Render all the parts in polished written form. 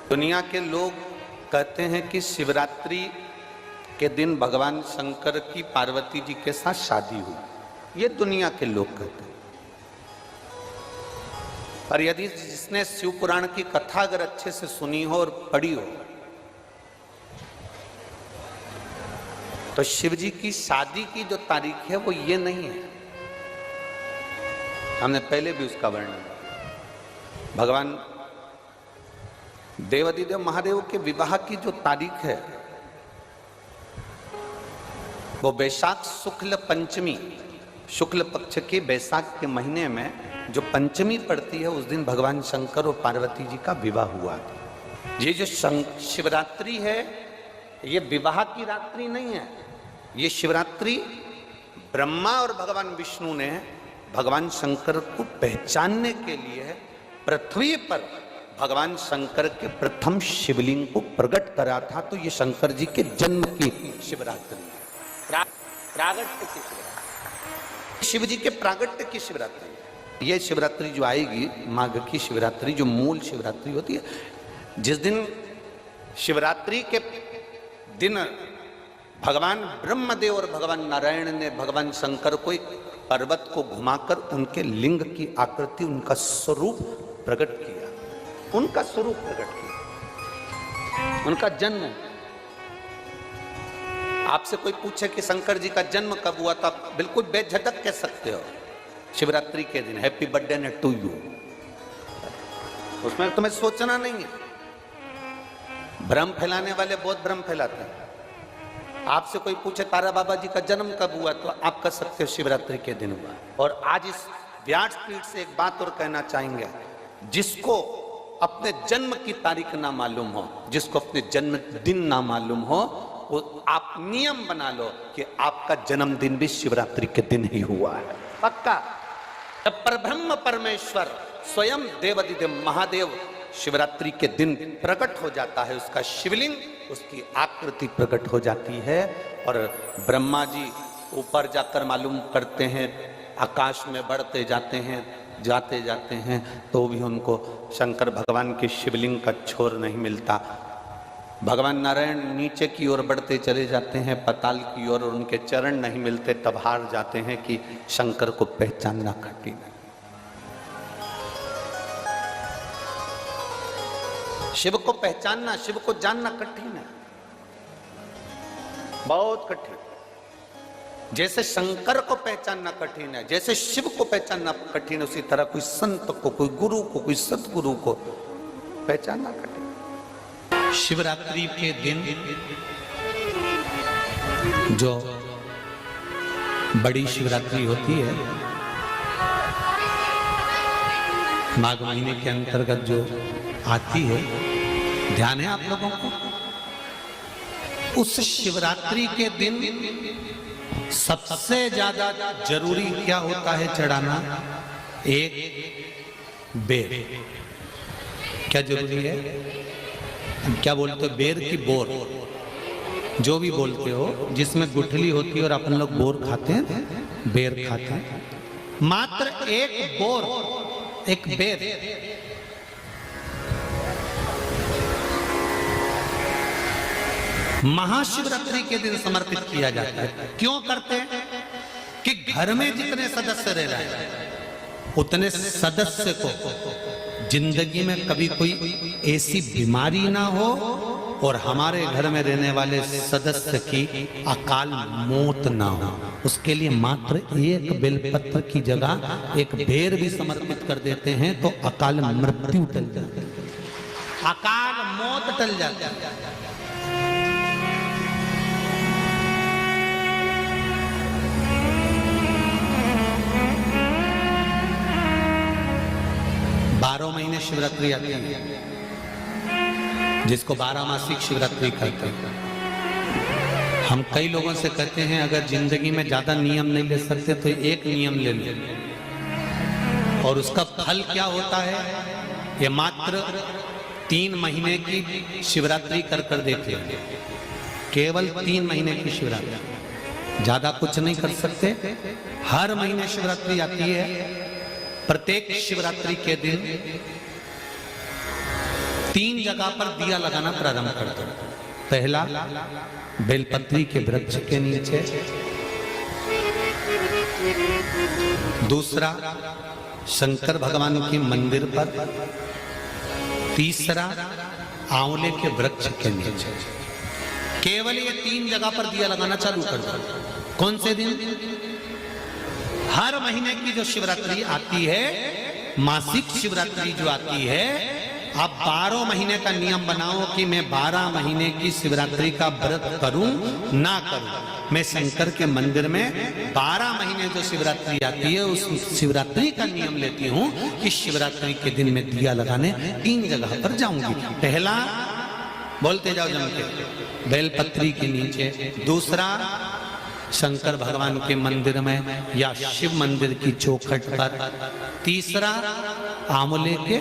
दुनिया के लोग कहते हैं कि शिवरात्रि के दिन भगवान शंकर की पार्वती जी के साथ शादी हुई। ये दुनिया के लोग कहते हैं। पर यदि जिसने शिव पुराण की कथा अगर अच्छे से सुनी हो और पढ़ी हो तो शिव जी की शादी की जो तारीख है वो ये नहीं है। हमने पहले भी उसका वर्णन, भगवान देवाधिदेव महादेव के विवाह की जो तारीख है वो बैसाख शुक्ल पंचमी, शुक्ल पक्ष के बैसाख के महीने में जो पंचमी पड़ती है उस दिन भगवान शंकर और पार्वती जी का विवाह हुआ। ये जो शिवरात्रि है ये विवाह की रात्रि नहीं है। ये शिवरात्रि ब्रह्मा और भगवान विष्णु ने भगवान शंकर को पहचानने के लिए पृथ्वी पर भगवान शंकर के प्रथम शिवलिंग को प्रकट करा था। तो ये शंकर जी के जन्म की शिवरात्रि है, प्रागट्य की शिवरात्रि, शिव जी के प्रागट्य की शिवरात्रि। ये शिवरात्रि जो आएगी माघ की शिवरात्रि, जो मूल शिवरात्रि होती है, जिस दिन शिवरात्रि के दिन भगवान ब्रह्मदेव और भगवान नारायण ने भगवान शंकर को एक पर्वत को घुमाकर उनके लिंग की आकृति, उनका स्वरूप प्रकट किया, उनका स्वरूप प्रकट किया, उनका जन्म। आपसे कोई पूछे कि शंकर जी का जन्म कब हुआ था, बिल्कुल बेझटक कह सकते हो शिवरात्रि के दिन हैप्पी बर्थडे ने टू यू। उसमें तुम्हें सोचना नहीं है। भ्रम फैलाने वाले बहुत भ्रम फैलाते हैं। आपसे कोई पूछे तारा बाबा जी का जन्म कब हुआ तो आप कह सकते हो शिवरात्रि के दिन हुआ। और आज इस व्यासपीठ से एक बात और कहना चाहेंगे, जिसको अपने जन्म की तारीख ना मालूम हो, जिसको अपने जन्मदिन ना मालूम हो, वो आप नियम बना लो कि आपका जन्मदिन भी शिवरात्रि के दिन ही हुआ है, पक्का। जब परब्रह्म परमेश्वर स्वयं देवाधिदेव महादेव शिवरात्रि के दिन प्रकट हो जाता है, उसका शिवलिंग, उसकी आकृति प्रकट हो जाती है। और ब्रह्मा जी ऊपर जाकर मालूम करते हैं, आकाश में बढ़ते जाते हैं तो भी उनको शंकर भगवान के शिवलिंग का छोर नहीं मिलता। भगवान नारायण नीचे की ओर बढ़ते चले जाते हैं, पाताल की ओर, और उनके चरण नहीं मिलते, तब हार जाते हैं कि शंकर को पहचानना कठिन है। शिव को पहचानना, शिव को जानना कठिन है, बहुत कठिन। जैसे शंकर को पहचानना कठिन है, जैसे शिव को पहचानना कठिन है, उसी तरह कोई संत को, कोई गुरु को, कोई सतगुरु को पहचानना कठिन। शिवरात्रि के दिन जो बड़ी शिवरात्रि होती है, माघ महीने के अंतर्गत जो आती है, ध्यान है आप लोगों को? उस शिवरात्रि के दिन सबसे ज्यादा जरूरी क्या होता है चढ़ाना? एक बेर। क्या जरूरी है? क्या बोलते हो? बेर की बोर, जो भी बोलते हो, जिसमें गुठली होती है और अपन लोग बोर खाते हैं, बेर खाते हैं। मात्र एक बोर, एक बेर महाशिवरात्रि के दिन समर्पित किया जाता है। क्यों करते हैं? कि घर में जितने सदस्य रह रहे हैं उतने सदस्य को जिंदगी में कभी कोई ऐसी बीमारी ना हो और हमारे घर में रहने वाले सदस्य की अकाल मौत ना हो। उसके लिए मात्र एक बेलपत्र की जगह एक बेर भी समर्पित कर देते हैं तो अकाल मृत्यु टल जाती है, अकाल मौत टल जाती है। 12 महीने शिवरात्रि आती है, जिसको 12 मासिक शिवरात्रि कहते हैं। हम कई लोगों से कहते हैं अगर जिंदगी में ज्यादा नियम नहीं ले सकते तो एक नियम ले लो, और उसका फल क्या होता है? ये मात्र 3 महीने की शिवरात्रि कर देते हैं, केवल 3 महीने की शिवरात्रि, ज्यादा कुछ नहीं कर सकते। हर महीने शिवरात्रि आती है। प्रत्येक शिवरात्रि के दिन 3 जगह पर दिया लगाना प्रारंभ कर दो। पहला, बेलपत्री के वृक्ष के नीचे। दूसरा, शंकर भगवान के मंदिर पर। तीसरा, आंवले के वृक्ष के नीचे। केवल ये 3 जगह पर दिया लगाना चालू कर दो। कौन से दिन? हर महीने की जो शिवरात्रि आती है, मासिक शिवरात्रि जो आती है, आप 12 महीने का नियम बनाओ कि मैं 12 महीने की शिवरात्रि का व्रत करूं ना करूं। मैं शंकर के मंदिर में 12 महीने जो शिवरात्रि आती है उस शिवरात्रि का नियम लेती हूं कि शिवरात्रि के दिन में दिया लगाने 3 जगह पर जाऊंगी। पहला, बोलते जाओ जम के, बेलपत्री के नीचे। दूसरा, शंकर भगवान के मंदिर में या शिव मंदिर की चौखट पर। तीसरा, आंवले के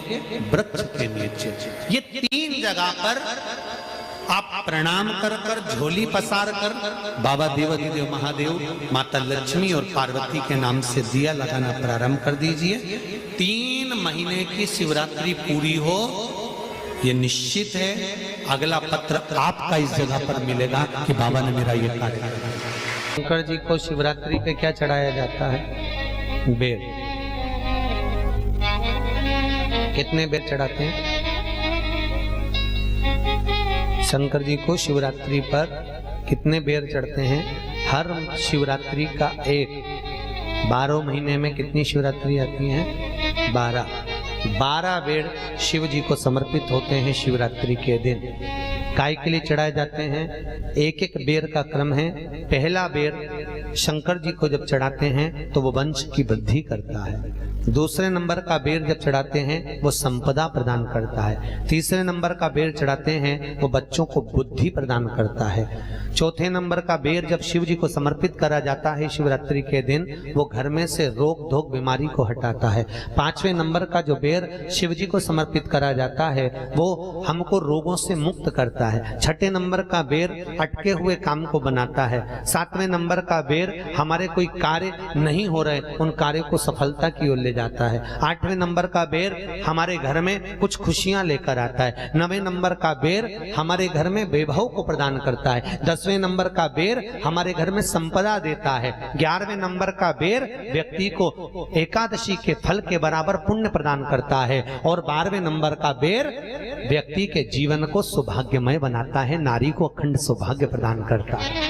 वृक्ष के नीचे। ये 3 जगह पर आप प्रणाम कर कर, झोली पसार कर बाबा देवाधिदेव महादेव, माता लक्ष्मी और पार्वती के नाम से दिया लगाना प्रारंभ कर दीजिए। 3 महीने की शिवरात्रि पूरी हो, ये निश्चित है अगला पत्र आपका इस जगह पर मिलेगा कि बाबा ने मेरा ये कार्य किया। शंकर जी को शिवरात्रि पे क्या चढ़ाया जाता है? बेर। कितने बेर चढ़ाते हैं? शंकर जी को शिवरात्रि पर कितने बेर चढ़ते हैं? हर शिवरात्रि का एक। 12 महीने में कितनी शिवरात्रि आती हैं? 12 बेर शिव जी को समर्पित होते हैं शिवरात्रि के दिन। काय के लिए चढ़ाए जाते हैं? एक एक बेर का क्रम है। पहला बेर शंकर जी को जब चढ़ाते हैं तो वो वंश की वृद्धि करता है। दूसरे नंबर का बेर जब चढ़ाते हैं वो संपदा प्रदान करता है। तीसरे नंबर का बेर चढ़ाते हैं वो बच्चों को बुद्धि प्रदान करता है। चौथे नंबर का बेर जब शिव जी को समर्पित करा जाता है शिवरात्रि के दिन, वो घर में से रोग धोक बीमारी को हटाता है। 5वें नंबर का जो बेर शिव जी को समर्पित करा जाता है वो हमको रोगों से मुक्त करता है। 6ठे नंबर का बेर अटके हुए काम को बनाता है। 7वें नंबर का बेर हमारे कोई कार्य नहीं हो रहे उन कार्यों को सफलता की ओर ले जाता है। 8वें नंबर का बेर हमारे घर में कुछ खुशियां लेकर आता है। 9वें नंबर का बेर हमारे घर में वैभव को प्रदान करता है। 10वें नंबर का बेर हमारे घर में संपदा देता है। 11वें नंबर का बेर व्यक्ति को एकादशी के फल के बराबर पुण्य प्रदान करता है। और 12वें नंबर का बेर व्यक्ति के जीवन को सौभाग्यमय बनाता है, नारी को अखंड सौभाग्य प्रदान करता है।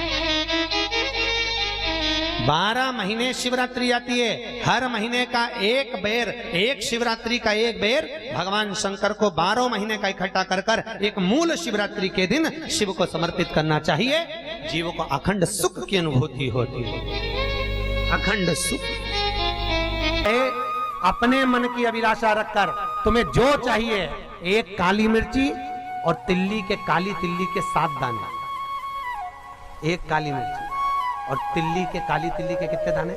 12 महीने शिवरात्रि आती है। हर महीने का एक बेर, एक शिवरात्रि का एक बेर भगवान शंकर को 12 महीने का इकट्ठा कर कर एक मूल शिवरात्रि के दिन शिव को समर्पित करना चाहिए। जीवों को अखंड सुख की अनुभूति होती है। अखंड सुख। अपने मन की अभिलाषा रखकर तुम्हें जो चाहिए, एक काली मिर्ची और तिल्ली के, काली तिल्ली के 7 दाने। एक काली मिर्ची और तिल्ली के, काली तिल्ली के कितने दाने?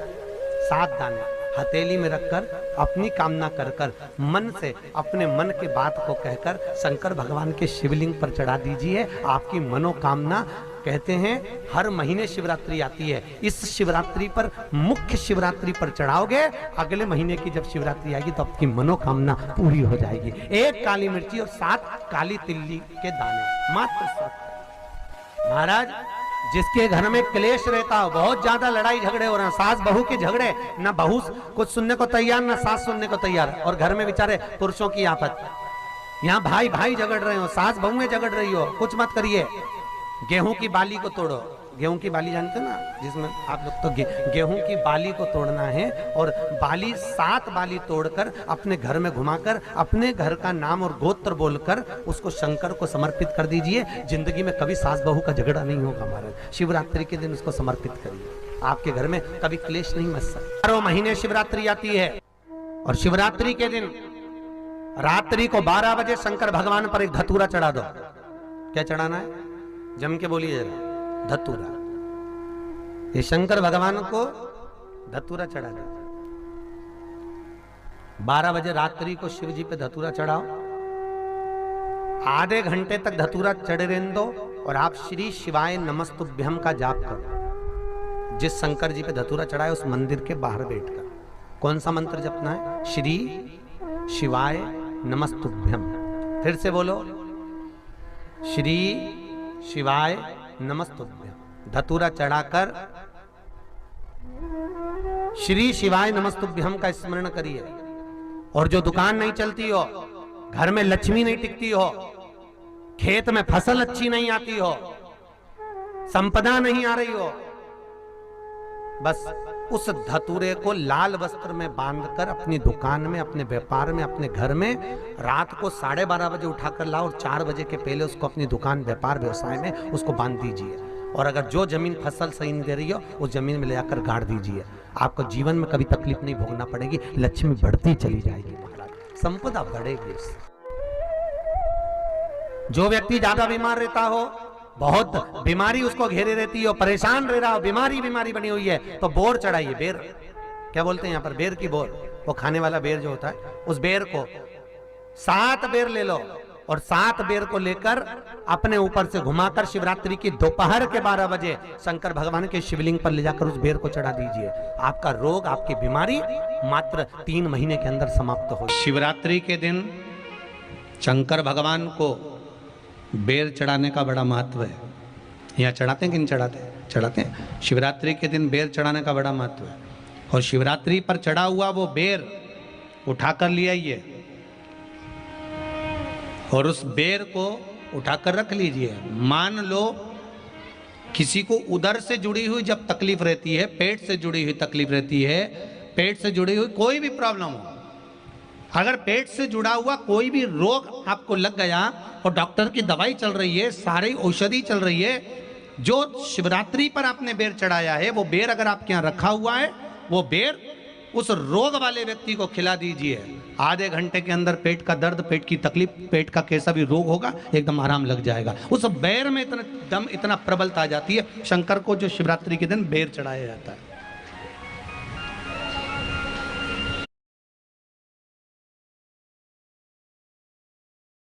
7 दाने हथेली में रखकर अपनी कामना कर कर मन से अपने मन के बात को कहकर शंकर भगवान के शिवलिंग पर चढ़ा दीजिए। आपकी मनोकामना, कहते हैं हर महीने शिवरात्रि आती है, इस शिवरात्रि पर, मुख्य शिवरात्रि पर चढ़ाओगे, अगले महीने की जब शिवरात्रि आएगी तो आपकी मनोकामना पूरी हो जाएगी। एक काली मिर्ची और 7 काली तिल्ली के दाने, मात्र 7। महाराज, जिसके घर में क्लेश रहता हो, बहुत ज्यादा लड़ाई झगड़े हो रहे हैं, सास बहू के झगड़े, ना बहू कुछ सुनने को तैयार ना सास सुनने को तैयार, और घर में बेचारे पुरुषों की आफत, यहाँ भाई भाई झगड़ रहे हो, सास बहुएं झगड़ रही हो, कुछ मत करिए। गेहूं की बाली को तोड़ो। गेहूं की बाली जानते हो ना, जिसमें आप लोग तो गेहूं की बाली को तोड़ना है, और बाली 7 बाली तोड़कर अपने घर में घुमाकर अपने घर का नाम और गोत्र बोलकर उसको शंकर को समर्पित कर दीजिए। जिंदगी में कभी सास बहू का झगड़ा नहीं होगा। महाराज, शिवरात्रि के दिन उसको समर्पित करिए, आपके घर में कभी क्लेश नहीं मच सकता। 12 महीने शिवरात्रि आती है, और शिवरात्रि के दिन रात्रि को 12 बजे शंकर भगवान पर एक धतूरा चढ़ा दो। क्या चढ़ाना है? जम के बोलिए जरा। धतूरा। ये शंकर भगवान को धतूरा चढ़ा दो। 12 बजे रात्रि को शिव जी पे धतूरा चढ़ाओ। आधे घंटे तक धतूरा चढ़े रहने दो, और आप श्री शिवाय नमस्तुभ्यम का जाप करो। जिस शंकर जी पे धतूरा चढ़ाए उस मंदिर के बाहर बैठकर कौन सा मंत्र जपना है? श्री शिवाय नमस्तुभ्यम। फिर से बोलो, श्री शिवाय नमस्तुभ्यम धतूरा चढ़ाकर श्री शिवाय नमस्तुभ्यम का स्मरण करिए। और जो दुकान नहीं चलती हो, घर में लक्ष्मी नहीं टिकती हो, खेत में फसल अच्छी नहीं आती हो, संपदा नहीं आ रही हो, बस उस धतूरे को लाल वस्त्र में बांधकर अपनी दुकान में, अपने व्यापार में, अपने घर में रात को 12:30 बजे उठाकर लाओ और 4 बजे के पहले उसको अपनी दुकान, व्यापार, व्यवसाय में उसको बांध दीजिए। और अगर जो जमीन फसल सही नहीं दे रही हो, उस जमीन में ले जाकर गाड़ दीजिए। आपको जीवन में कभी तकलीफ नहीं भोगना पड़ेगी, लक्ष्मी बढ़ती चली जाएगी, महाराज संपदा बढ़ेगी। जो व्यक्ति ज्यादा बीमार रहता हो, बहुत बीमारी उसको घेरे रहती हो, परेशान रह रहा हो, बीमारी बनी हुई है, तो बोर चढ़ाइए। बेर क्या बोलते हैं यहाँ पर, बेर की बोर, वो खाने वाला बेर जो होता है, उस बेर को 7 बेर ले लो और 7 बेर को लेकर अपने ऊपर से घुमाकर शिवरात्रि की दोपहर के 12 बजे शंकर भगवान के शिवलिंग पर ले जाकर उस बेर को चढ़ा दीजिए। आपका रोग, आपकी बीमारी मात्र 3 महीने के अंदर समाप्त हो। शिवरात्रि के दिन शंकर भगवान को बेर चढ़ाने का बड़ा महत्व है। यहाँ चढ़ाते हैं कि नहीं चढ़ाते? चढ़ाते हैं। शिवरात्रि के दिन बेर चढ़ाने का बड़ा महत्व है। और शिवरात्रि पर चढ़ा हुआ वो बेर उठाकर ले आइए और उस बेर को उठाकर रख लीजिए। मान लो किसी को उदर से जुड़ी हुई जब तकलीफ रहती है, पेट से जुड़ी हुई तकलीफ रहती है, पेट से जुड़ी हुई कोई भी प्रॉब्लम हो, अगर पेट से जुड़ा हुआ कोई भी रोग आपको लग गया और डॉक्टर की दवाई चल रही है, सारी औषधि चल रही है, जो शिवरात्रि पर आपने बेर चढ़ाया है, वो बेर अगर आपके यहाँ रखा हुआ है, वो बेर उस रोग वाले व्यक्ति को खिला दीजिए। आधे घंटे के अंदर पेट का दर्द, पेट की तकलीफ, पेट का कैसा भी रोग होगा, एकदम आराम लग जाएगा। उस बेर में इतना दम, इतना प्रबलता आ जाती है। शंकर को जो शिवरात्रि के दिन बेर चढ़ाया जाता है।